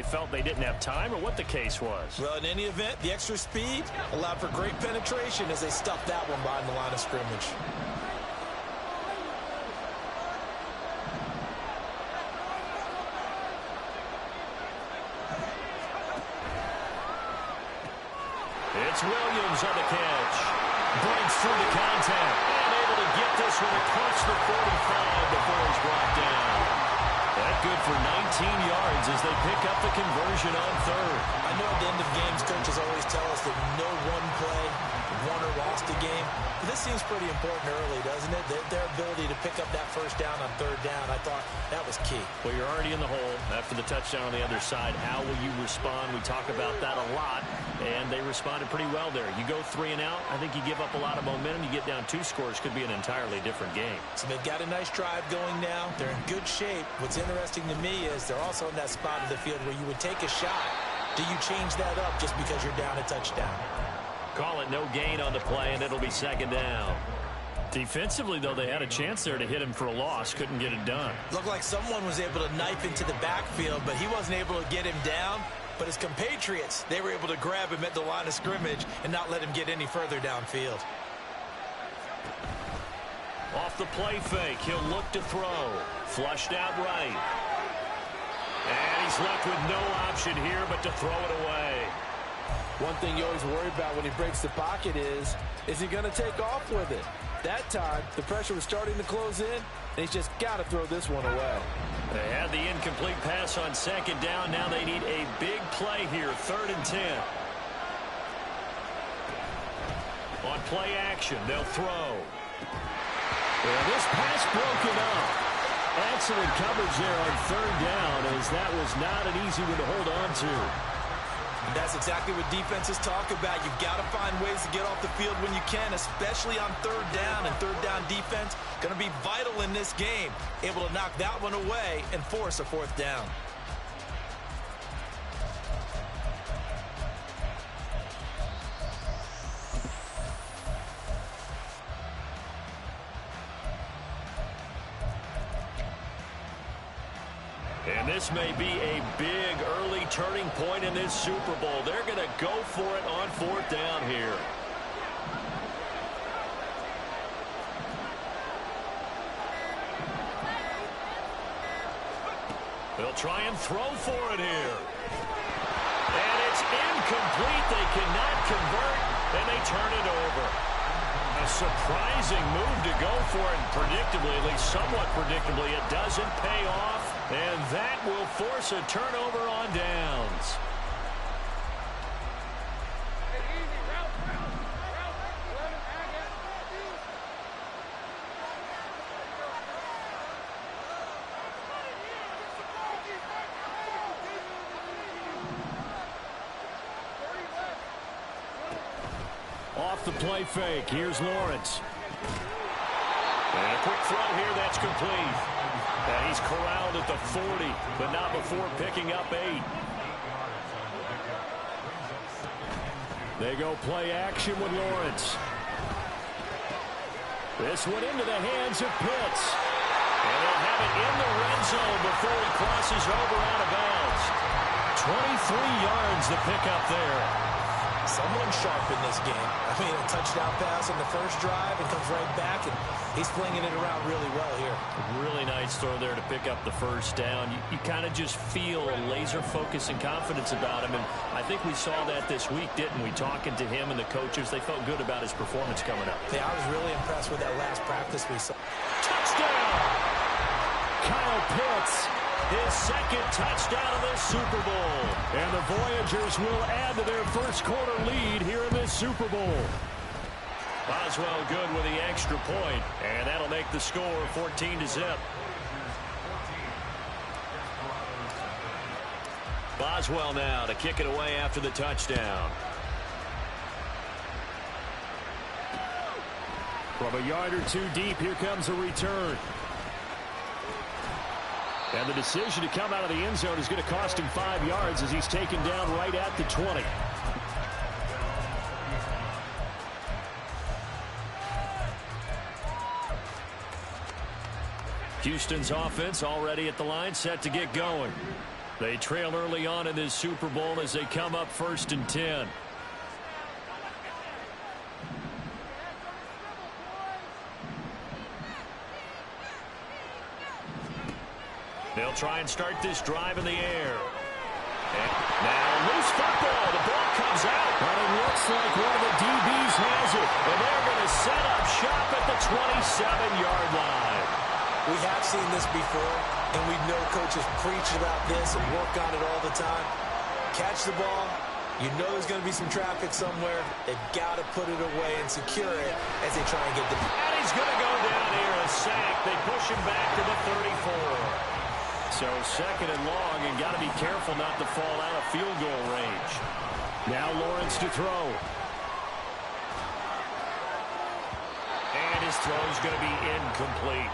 felt they didn't have time or what the case was. Well, in any event, the extra speed allowed for great penetration as they stuffed that one behind the line of scrimmage. It's Williams on the catch. Breaks through the contact. And able to get this one across the 45 before he's brought down. That good for 19 yards as they pick up the conversion on third. I know at the end of games, coaches always tell us that no one play won or lost a game. But this seems pretty important early, doesn't it? Their ability to pick up that first down on third down, I thought that was key. Well, you're already in the hole after the touchdown on the other side. How will you respond? We talk about that a lot, and they responded pretty well there. You go 3 and out, I think you give up a lot of momentum. You get down 2 scores, could be an entirely different game. So they've got a nice drive going now. They're in good shape. What's interesting to me is they're also in that spot of the field where you would take a shot. Do you change that up just because you're down a touchdown? Call it no gain on the play, and it'll be second down. Defensively, though, they had a chance there to hit him for a loss. Couldn't get it done. Looked like someone was able to knife into the backfield, but he wasn't able to get him down. But his compatriots, they were able to grab him at the line of scrimmage and not let him get any further downfield. Off the play fake, he'll look to throw. Flushed out right. And he's left with no option here but to throw it away. One thing you always worry about when he breaks the pocket is he going to take off with it? That time, the pressure was starting to close in, and he's just got to throw this one away. They had the incomplete pass on second down. Now they need a big play here, 3rd and 10. On play action, they'll throw. Well, this pass broken up. Excellent coverage there on 3rd down, as that was not an easy one to hold on to. And that's exactly what defenses talk about. You've got to find ways to get off the field when you can, especially on 3rd down. And 3rd down defense going to be vital in this game. Able to knock that one away and force a 4th down. And this may be a big early turning point in this Super Bowl. They're going to go for it on 4th down here. They'll try and throw for it here. And it's incomplete. They cannot convert, and they turn it over. A surprising move to go for it, and predictably, at least somewhat predictably, it doesn't pay off. And that will force a turnover on downs. Off the play fake, here's Lawrence. And a quick throw here, that's complete. And he's corralled at the 40, but not before picking up 8. They go play action with Lawrence. This one into the hands of Pitts. And they'll have it in the red zone before he crosses over out of bounds. 23 yards to pick up there. Someone sharp in this game. I mean, a touchdown pass on the first drive and comes right back, and he's flinging it around really well here. Really nice throw there to pick up the first down. You kind of just feel a laser focus and confidence about him, and I think we saw that this week, didn't we? Talking to him and the coaches, they felt good about his performance coming up. Yeah, I was really impressed with that last practice we saw. Touchdown! Kyle Pitts. His 2nd touchdown of this Super Bowl. And the Voyagers will add to their first quarter lead here in this Super Bowl. Boswell good with the extra point, and that'll make the score 14-0. Boswell now to kick it away after the touchdown. From a yard or 2 deep, here comes a return. And the decision to come out of the end zone is going to cost him 5 yards as he's taken down right at the 20. Houston's offense already at the line, set to get going. They trail early on in this Super Bowl as they come up 1st and 10. They'll try and start this drive in the air. And now loose football. The ball comes out. But it looks like one of the DBs has it. And they're going to set up shop at the 27-yard line. We have seen this before, and we know coaches preach about this and work on it all the time. Catch the ball. You know there's going to be some traffic somewhere. They've got to put it away and secure it as they try and get the... And he's going to go down here, a sack. They push him back to the 34. So 2nd and long, and got to be careful not to fall out of field goal range. Now Lawrence to throw. And his throw's going to be incomplete.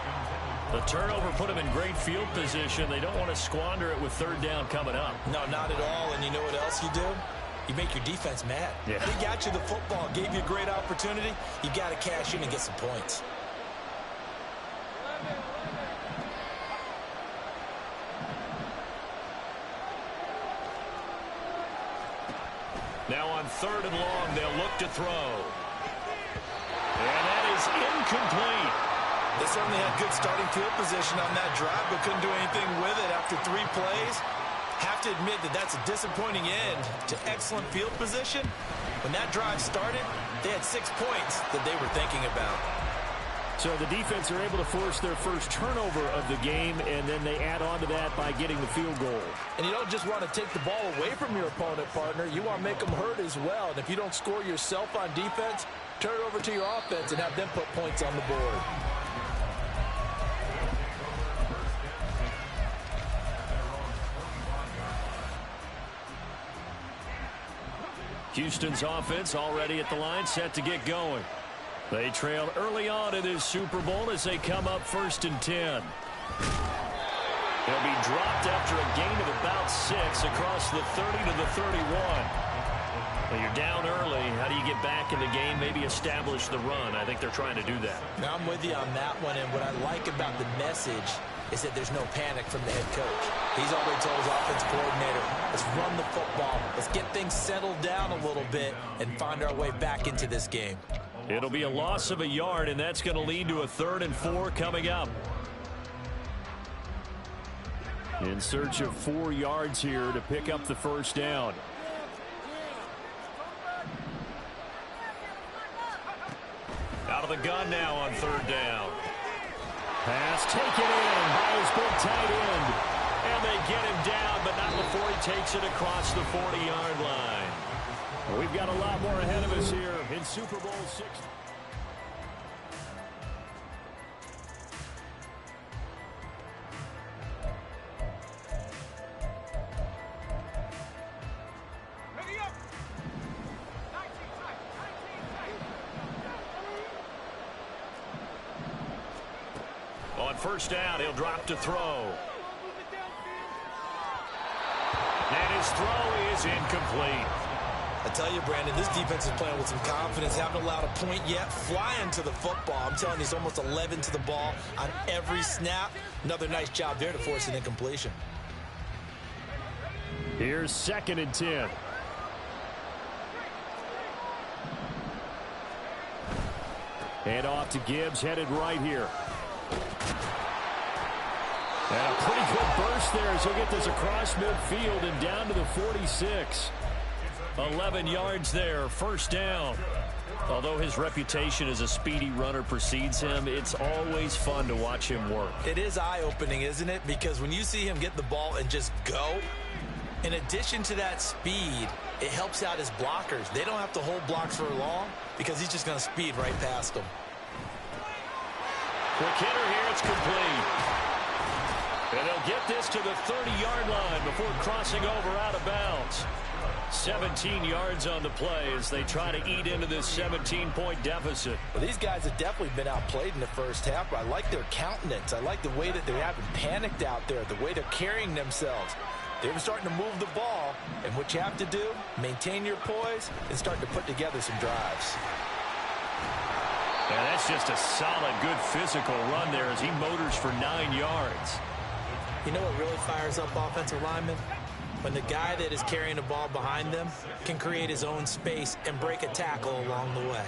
The turnover put him in great field position. They don't want to squander it with 3rd down coming up. No, not at all. And you know what else you do? You make your defense mad. Yeah. They got you the football, gave you a great opportunity. You got to cash in and get some points. Now on 3rd and long, they'll look to throw. And that is incomplete. They certainly had good starting field position on that drive, but couldn't do anything with it after 3 plays. Have to admit that that's a disappointing end to excellent field position. When that drive started, they had 6 points that they were thinking about. So the defense are able to force their first turnover of the game, and then they add on to that by getting the field goal. And you don't just want to take the ball away from your opponent, partner. You want to make them hurt as well. And if you don't score yourself on defense, turn it over to your offense and have them put points on the board. Houston's offense already at the line, set to get going. They trail early on in this Super Bowl as they come up 1st and 10. They'll be dropped after a gain of about 6 across the 30 to the 31. Well, you're down early. How do you get back in the game? Maybe establish the run. I think they're trying to do that. Now, I'm with you on that one, and what I like about the message is that there's no panic from the head coach. He's already told his offensive coordinator, let's run the football. Let's get things settled down a little bit and find our way back into this game. It'll be a loss of a yard, and that's going to lead to a 3rd and 4 coming up. In search of 4 yards here to pick up the 1st down. Out of the gun now on 3rd down. Pass taken in by his big tight end. And they get him down, but not before he takes it across the 40-yard line. We've got a lot more ahead of us here in Super Bowl 60. On 1st down, he'll drop to throw. And his throw is incomplete. I tell you, Brandon, this defense is playing with some confidence. Haven't allowed a point yet. Flying to the football. I'm telling you, it's almost 11 to the ball on every snap. Another nice job there to force an incompletion. Here's 2nd and 10. Hand off to Gibbs, headed right here. And a pretty good burst there as he'll get this across midfield and down to the 46. 11 yards there, 1st down. Although his reputation as a speedy runner precedes him, it's always fun to watch him work. It is eye-opening, isn't it? Because when you see him get the ball and just go, in addition to that speed, it helps out his blockers. They don't have to hold blocks for long because he's just going to speed right past them. Quick hitter here, it's complete. And they'll get this to the 30-yard line before crossing over out of bounds. 17 yards on the play as they try to eat into this 17-point deficit. Well, these guys have definitely been outplayed in the first half, but I like their countenance. I like the way that they haven't panicked out there, the way they're carrying themselves. They're starting to move the ball, and what you have to do, maintain your poise and start to put together some drives. And that's just a solid, good physical run there as he motors for 9 yards. You know what really fires up offensive linemen? when the guy that is carrying the ball behind them can create his own space and break a tackle along the way.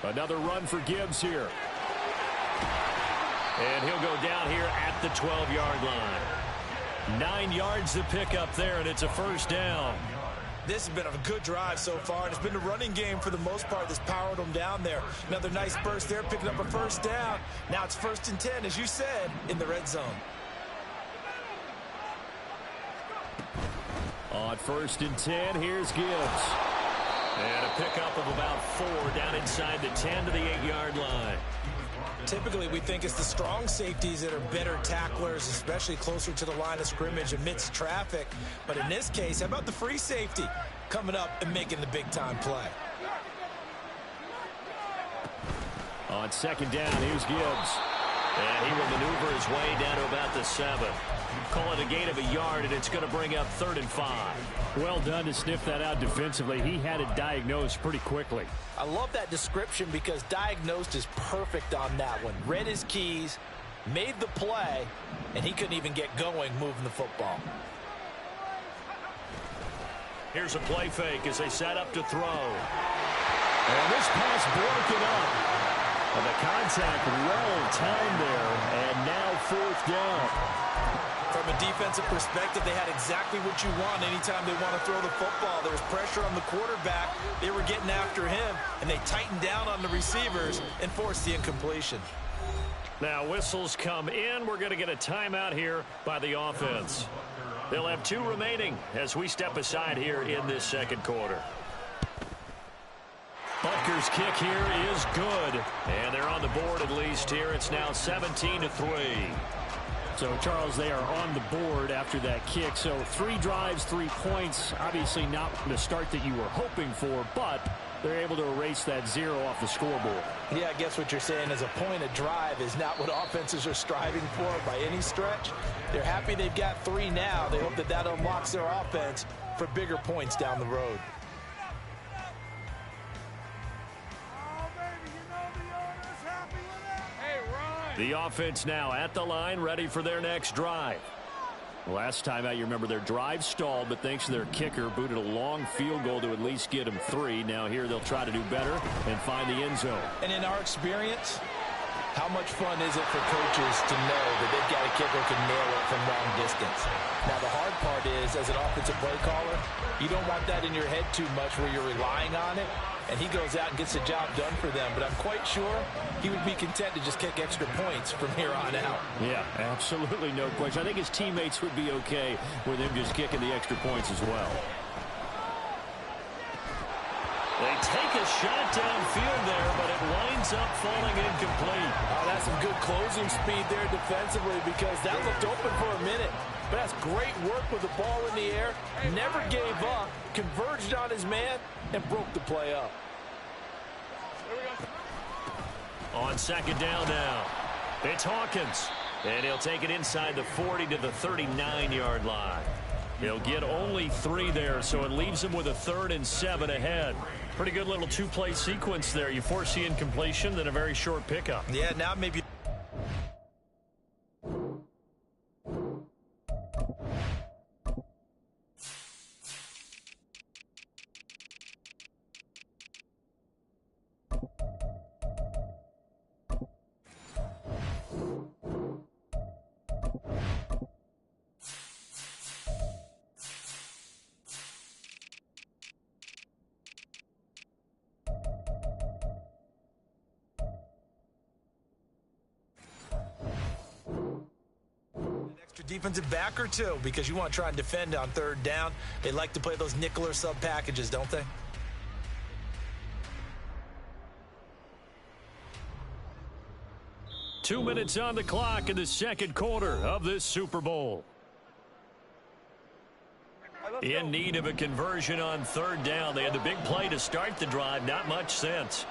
Another run for Gibbs here. And he'll go down here at the 12-yard line. 9 yards to pick up there, and it's a first down. This has been a good drive so far, and it's been the running game for the most part that's powered them down there. Another nice burst there, picking up a first down. Now it's 1st and 10, as you said, in the red zone. On 1st and 10, here's Gibbs. And a pickup of about 4 down inside the 10 to the 8-yard line. Typically, we think it's the strong safeties that are better tacklers, especially closer to the line of scrimmage amidst traffic. But in this case, how about the free safety coming up and making the big-time play? On 2nd down, here's Gibbs. And he will maneuver his way down to about the 7. Call it a gain of a yard, and it's going to bring up 3rd and 5. Well done to sniff that out defensively. He had it diagnosed pretty quickly. I love that description because diagnosed is perfect on that one. Read his keys, made the play, and he couldn't even get going moving the football. Here's a play fake as they set up to throw. And this pass broken up. And the contact well timed there, and now 4th down. From a defensive perspective, they had exactly what you want anytime they want to throw the football. There was pressure on the quarterback. They were getting after him, and they tightened down on the receivers and forced the incompletion. Now whistles come in. We're going to get a timeout here by the offense. They'll have 2 remaining as we step aside here in this 2nd quarter. Butker's kick here is good. And they're on the board at least here. It's now 17-3. So, Charles, they are on the board after that kick. So 3 drives, 3 points. Obviously not the start that you were hoping for, but they're able to erase that 0 off the scoreboard. Yeah, I guess what you're saying is a point of drive is not what offenses are striving for by any stretch. They're happy they've got 3 now. They hope that that unlocks their offense for bigger points down the road. The offense now at the line, ready for their next drive. Last time out, you remember their drive stalled, but thanks to their kicker, booted a long field goal to at least get them 3. Now here they'll try to do better and find the end zone. And in our experience, how much fun is it for coaches to know that they've got a kicker who can nail it from long distance? Now, the hard part is, as an offensive play caller, you don't want that in your head too much where you're relying on it. And he goes out and gets the job done for them. But I'm quite sure he would be content to just kick extra points from here on out. Yeah, absolutely no question. I think his teammates would be okay with him just kicking the extra points as well. They take a shot downfield there, but it winds up falling incomplete. Oh, that's some good closing speed there defensively because that looked open for a minute. But that's great work with the ball in the air. Never gave up, converged on his man, and broke the play up. On 2nd down now, it's Hawkins. And he'll take it inside the 40 to the 39-yard line. He'll get only 3 there, so it leaves him with a 3rd and 7 ahead. Pretty good little 2-play sequence there. You force the incompletion, then a very short pickup. Yeah, now maybe... defensive back or 2 because you want to try and defend on 3rd down. They like to play those nickel or sub packages, don't they? Two minutes on the clock in the 2nd quarter of this Super Bowl. In need of a conversion on 3rd down. They had the big play to start the drive. Not much sense.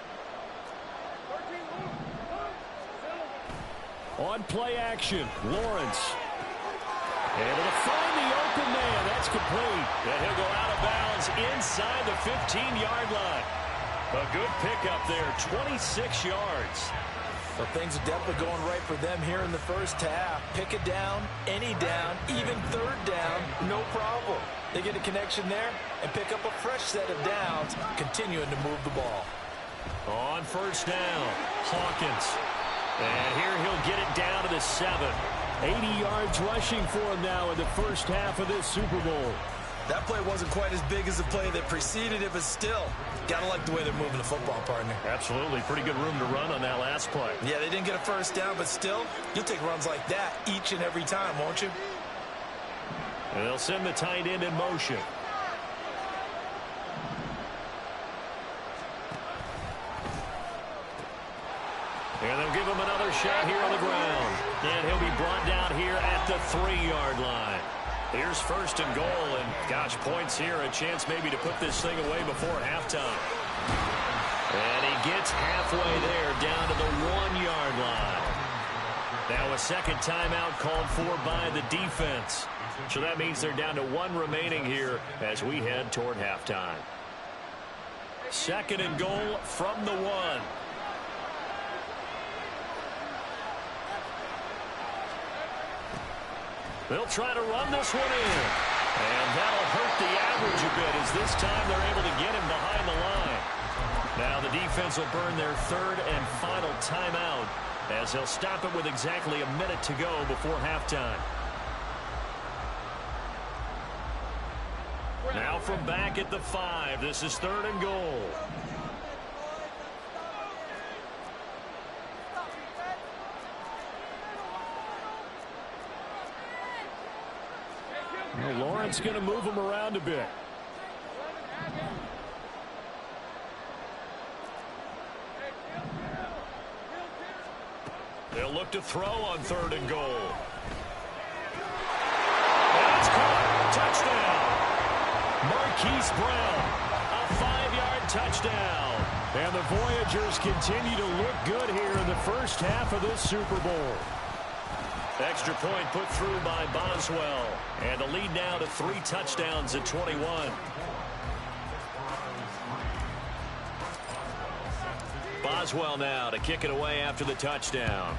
On play action, Lawrence. Able to find the open man. That's complete. And he'll go out of bounds inside the 15-yard line. A good pickup there, 26 yards. Well, things are definitely going right for them here in the first half. Pick a down, any down, even third down, no problem. They get a connection there and pick up a fresh set of downs, continuing to move the ball. On first down, Hawkins. And here he'll get it down to the 7. 80 yards rushing for him now in the first half of this Super Bowl. That play wasn't quite as big as the play that preceded it, but still, got to like the way they're moving the football, partner. Absolutely. Pretty good room to run on that last play. Yeah, they didn't get a first down, but still, you'll take runs like that each and every time, won't you? And they'll send the tight end in motion. And they'll give him another shot here on the ground. And he'll be brought down here at the 3-yard line. Here's first and goal, and gosh, points here, a chance maybe to put this thing away before halftime. And he gets halfway there, down to the 1-yard line. Now a second timeout called for by the defense. So that means they're down to 1 remaining here as we head toward halftime. Second and goal from the 1. They'll try to run this one in. And that'll hurt the average a bit as this time they're able to get him behind the line. Now the defense will burn their third and final timeout as they'll stop it with exactly a minute to go before halftime. Now from back at the 5, this is third and goal. Well, Lawrence going to move him around a bit. They'll look to throw on third and goal. And it's caught. Touchdown. Marquise Brown. A 5-yard touchdown. And the Voyagers continue to look good here in the first half of this Super Bowl. Extra point put through by Boswell. And the lead now to 3 touchdowns at 21. Boswell now to kick it away after the touchdown.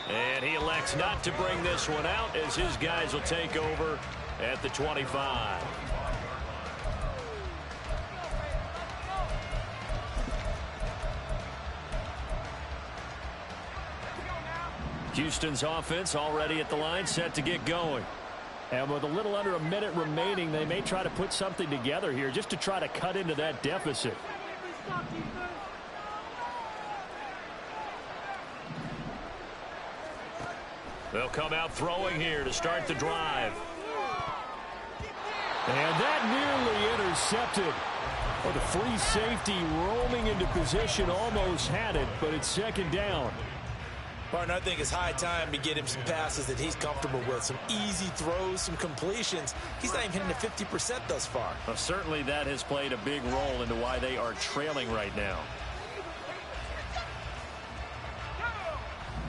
And he elects not to bring this one out as his guys will take over at the 25. Houston's offense already at the line, set to get going. And with a little under a minute remaining, they may try to put something together here just to try to cut into that deficit. They'll come out throwing here to start the drive. And that nearly intercepted. Well, the free safety roaming into position almost had it, but it's second down. Partner, I think it's high time to get him some passes that he's comfortable with. Some easy throws, some completions. He's not even hitting the 50% thus far. Well, certainly that has played a big role into why they are trailing right now.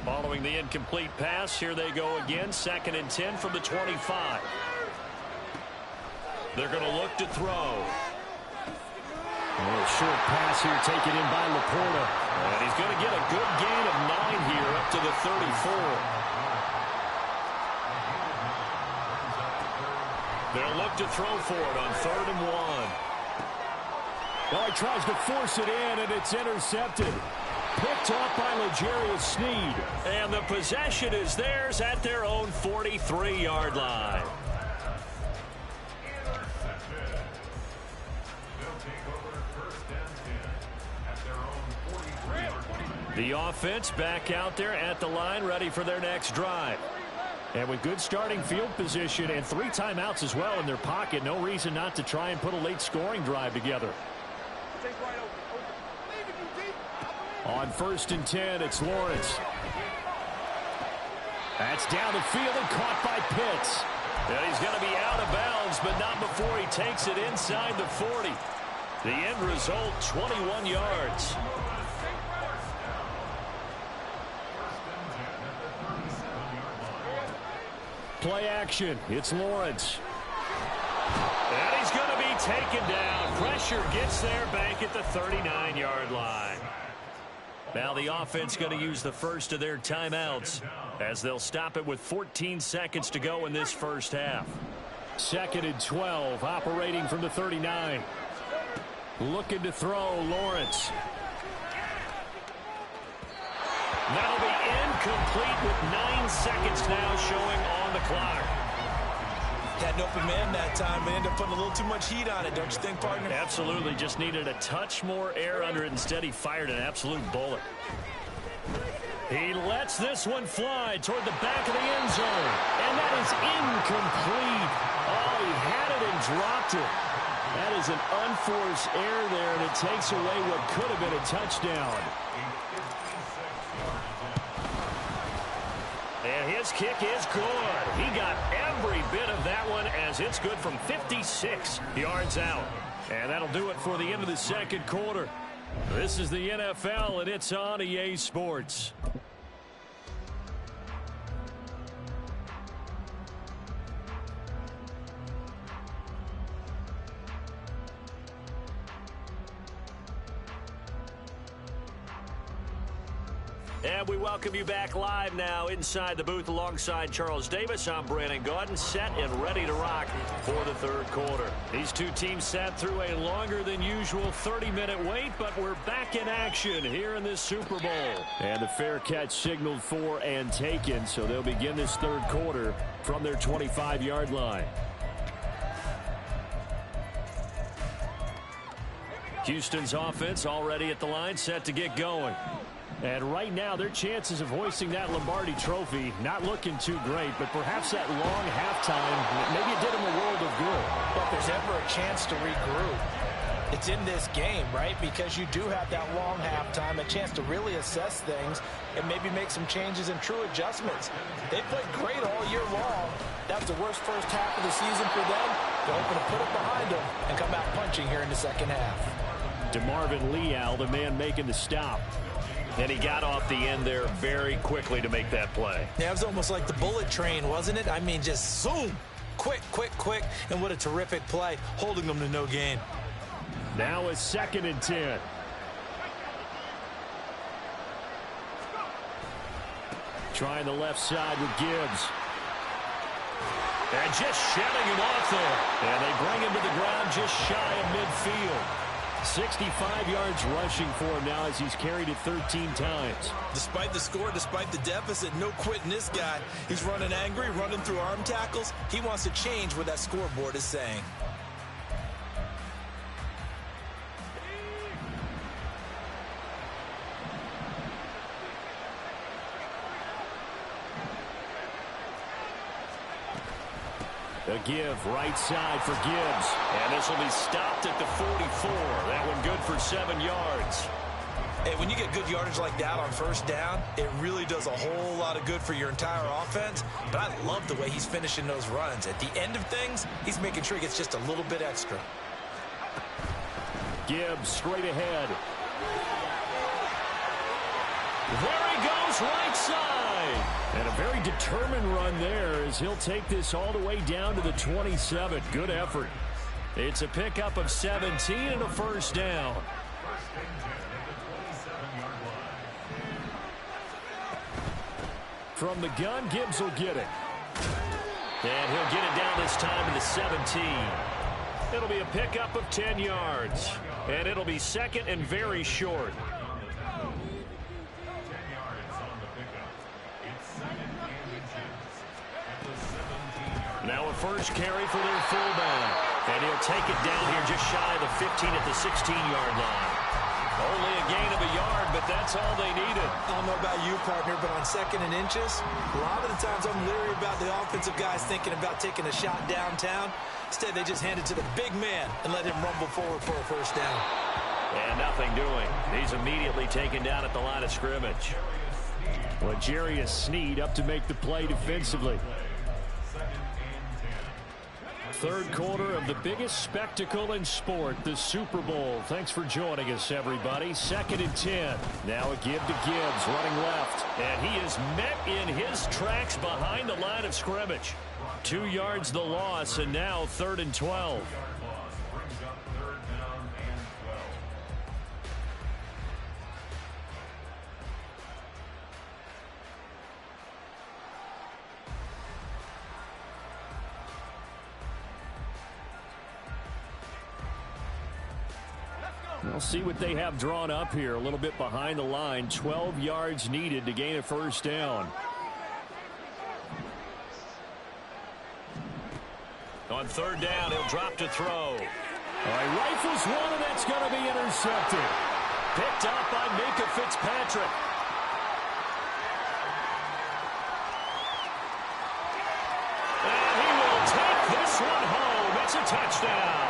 Following the incomplete pass, here they go again. 2nd and 10 from the 25. They're going to look to throw. A short pass here taken in by Laporta. And he's going to get a good gain of 9 here up to the 34. They'll look to throw for it on 3rd and 1. Now he tries to force it in, and it's intercepted. Picked off by L'Jarius Sneed. And the possession is theirs at their own 43-yard line. The offense back out there at the line, ready for their next drive. And with good starting field position and 3 timeouts as well in their pocket, no reason not to try and put a late scoring drive together. On 1st and 10, it's Lawrence. That's down the field and caught by Pitts. And he's going to be out of bounds, but not before he takes it inside the 40. The end result, 21 yards. Play action. It's Lawrence. And he's going to be taken down. Pressure gets there back at the 39-yard line. Now the offense going to use the first of their timeouts as they'll stop it with 14 seconds to go in this first half. 2nd and 12, operating from the 39. Looking to throw, Lawrence. That'll be incomplete with 9 seconds now showing on the clock. Had an open man that time, but ended up putting a little too much heat on it, don't you think, partner? Absolutely. Just needed a touch more air under it. Instead, he fired an absolute bullet. He lets this one fly toward the back of the end zone. And that is incomplete. Oh, he had it and dropped it. That is an unforced error there, and it takes away what could have been a touchdown. And his kick is good. He got every bit of that one as it's good from 56 yards out. And that'll do it for the end of the second quarter. This is the NFL, and it's on EA Sports. And we welcome you back live now inside the booth alongside Charles Davis. I'm Brandon Gaudin, set and ready to rock for the third quarter. These two teams sat through a longer than usual 30-minute wait, but we're back in action here in this Super Bowl. And the fair catch signaled for and taken, so they'll begin this third quarter from their 25-yard line. Houston's offense already at the line, set to get going. And right now, their chances of hoisting that Lombardi trophy not looking too great, but perhaps that long halftime, maybe it did them a world of good. But if there's ever a chance to regroup, it's in this game, right? Because you do have that long halftime, a chance to really assess things and maybe make some changes and true adjustments. They played great all year long. That was the worst first half of the season for them. They're hoping to put it behind them and come out punching here in the second half. DeMarvin Leal, the man making the stop. And he got off the end there very quickly to make that play. Yeah, it was almost like the bullet train, wasn't it? I mean, just zoom. Quick, quick, quick. And what a terrific play, holding them to no gain. Now a 2nd and 10. Trying the left side with Gibbs. And just shedding him off there. And they bring him to the ground just shy of midfield. 65 yards rushing for him now as he's carried it 13 times. Despite the score, despite the deficit, no quitting this guy. He's running angry, running through arm tackles. He wants to change what that scoreboard is saying. A give right side for Gibbs. And this will be stopped at the 44. That one good for 7 yards. Hey, when you get good yardage like that on first down, it really does a whole lot of good for your entire offense. But I love the way he's finishing those runs. At the end of things, he's making sure he gets just a little bit extra. Gibbs straight ahead. There he goes, right side. And a very determined run there as he'll take this all the way down to the 27. Good effort. It's a pickup of 17 and a first down. From the gun, Gibbs will get it. And he'll get it down this time to the 17. It'll be a pickup of 10 yards. And it'll be 2nd and very short. Now a first carry for their fullback. And he'll take it down here just shy of the 15 at the 16-yard line. Only a gain of a yard, but that's all they needed. I don't know about you, partner, but on 2nd and inches, a lot of the times I'm leery about the offensive guys thinking about taking a shot downtown. Instead, they just hand it to the big man and let him rumble forward for a first down. And nothing doing. He's immediately taken down at the line of scrimmage. L'Jarius Sneed up to make the play defensively. Third quarter of the biggest spectacle in sport, the Super Bowl. Thanks for joining us, everybody. 2nd and 10. Now a give to Gibbs, running left. And he is met in his tracks behind the line of scrimmage. 2 yards the loss, and now 3rd and 12. We'll see what they have drawn up here. A little bit behind the line. 12 yards needed to gain a first down. On third down, he'll drop to throw. All right, rifles one, and that's going to be intercepted. Picked up by Minka Fitzpatrick. And he will take this one home. It's a touchdown.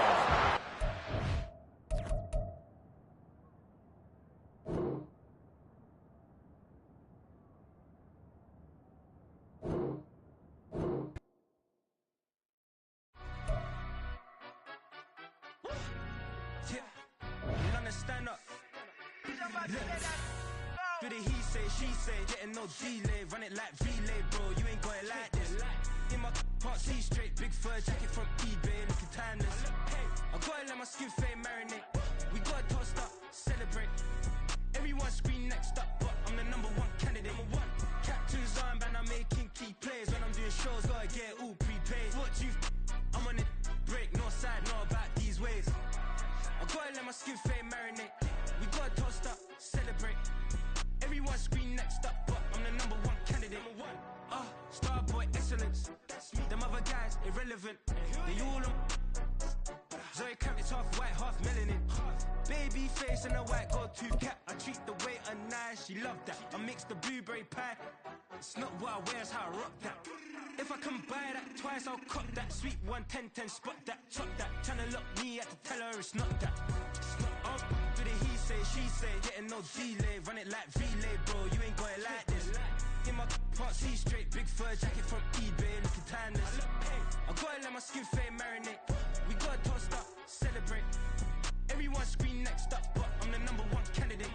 Do the he say, she say, getting no delay, run it like relay, bro, you ain't got it like this. In my can't see straight, big fur jacket from eBay, looking timeless. I gotta let my skin fade marinate, we gotta toast up, celebrate. Everyone scream next up, but I'm the #1 candidate. Captain's armband, I'm making key plays. When I'm doing shows, gotta get all prepaid. What you I'm on it, break, no side, no about these ways. I gotta let my skin fade marinate, we gotta toast up, celebrate. Everyone scream next up, but I'm the #1 candidate. Starboy excellence. Them other guys irrelevant. They all on. Zoe Kravitz half white, half melanin. Baby face and a white gold tooth cap. I treat the waiter nice, she love that. I mix the blueberry pie. It's not what I wear, it's how I rock that. If I can buy that twice, I'll cop that. Sweet 110, spot that, chop that. Tryna lock me, I had to tell her it's not that. Do the he say, she say, getting no delay, run it like relay, bro, you ain't got it like this. In my can't see straight, big fur jacket from eBay, looking timeless. I gotta let my skin fade marinate, we gotta toast up, celebrate. Everyone scream next up, but I'm the #1 candidate.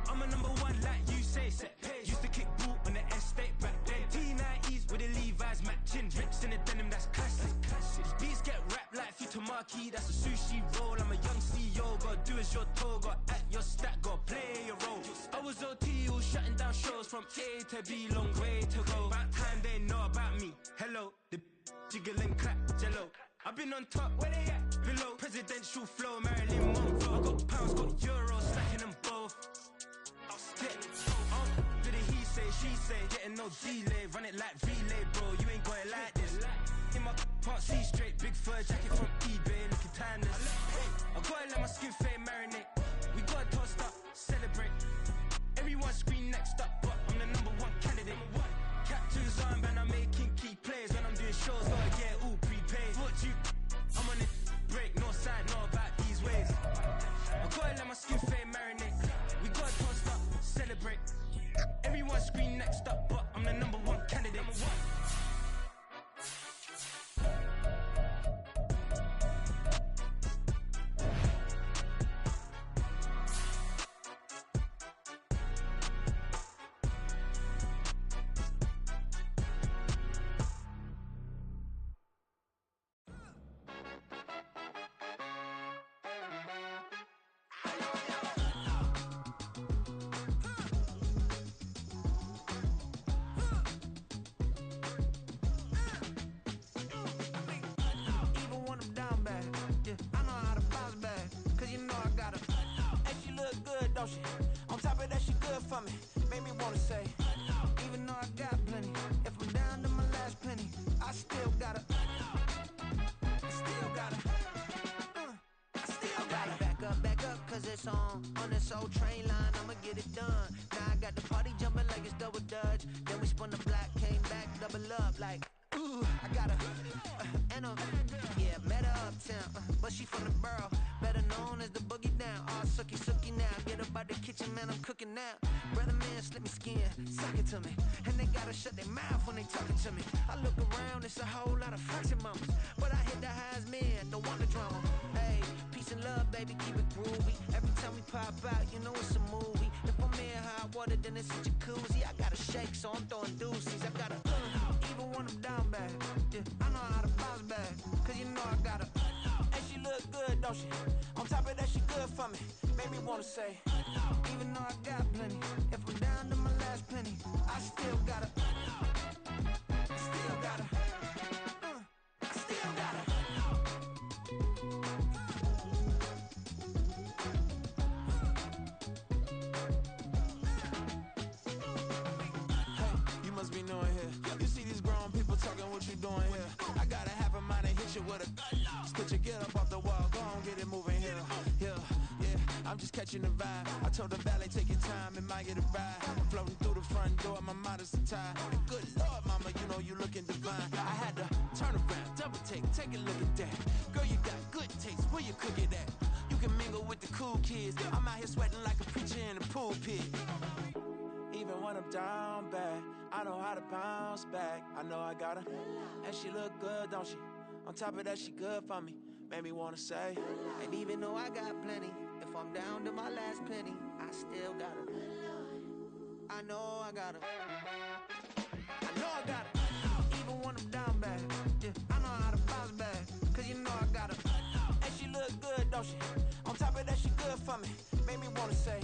I'm a #1 like you say, set pace. Used to kick boot on the estate back then. T90s with the Levi's matching, rips in the denim, that's classic. Beats get wrapped like Futamaki, that's a sushi roll. I'm a young CEO, gotta do as you're told, gotta act your stat, gotta play your role. I was OT, all shutting down shows from A to B, long way to go. About time they know about me. Hello, the jiggle and clap, jello. I've been on top, where they at? Below, presidential flow, Marilyn Monroe. I got pounds, got euros, stacking them both. Do the he say, she say, getting no delay, run it like relay, bro, you ain't got it like this. In my can't see straight, big fur jacket from eBay, looking timeless. I gotta let my skin fade marinate, we gotta toast up, celebrate. Everyone scream next up, but I'm the #1 candidate. Captain's armband, I'm making key plays. When I'm doing shows, gotta get all prepaid. What you I'm on it, break, no side, no about these ways. I gotta let my skin fade marinate, we gotta toast up, celebrate. Everyone scream next up, but I'm the #1 candidate. On top of that, she good for me. Made me wanna say, even though I got plenty, if I'm down to my last penny, I still gotta, I still gotta back up, cause it's on this old train line, I'ma get it done. Now I got the party jumping like it's double dutch. Then we spun the block, came back, double up like, ooh, I got a, and a, yeah, met her uptown, but she from the borough, better known as the boogie down. All sucky now, get up out the kitchen, man, I'm cooking now. Brother man, slip me skin, suck it to me, and they gotta shut their mouth when they talking to me. I look around, it's a whole lot of fraction mamas, but I hit the highs, man, don't want the drama. Hey, peace and love, baby, keep it groovy. Every time we pop out, you know it's a movie. If I'm in hot water, then it's a jacuzzi. I gotta shake, so I'm throwing deuces. I gotta, even when I'm down bad, yeah, I know how to bounce back, cause you know I gotta, and she look good, don't she? On top of that, she good for me. Made me wanna say, even though I got plenty, if I'm down to my last penny, I still gotta, still gotta, still gotta. be doing here? You see these grown people talking, what you doing here? I got a half a mind to hit you with a Could you get up off the wall, go on, get it moving here. Yeah, I'm just catching the vibe. I told the valet, take your time, it might get a ride. I'm floating through the front door, my mind is tied. And good Lord, mama, you know you looking divine. I had to turn around, double take a look at that. Girl, you got good taste, where you cook it at? You can mingle with the cool kids. I'm out here sweating like a preacher in a pulpit. Even when I'm down bad, I know how to bounce back. I know I got her, and she look good, don't she? On top of that, she good for me. Made me wanna say, and even though I got plenty, if I'm down to my last penny, I still got her. I know I got her. I know I got her. Even when I'm down bad, yeah, I know how to bounce back. Cause you know I got her. And she look good, don't she? On top of that, she good for me. Made me wanna say,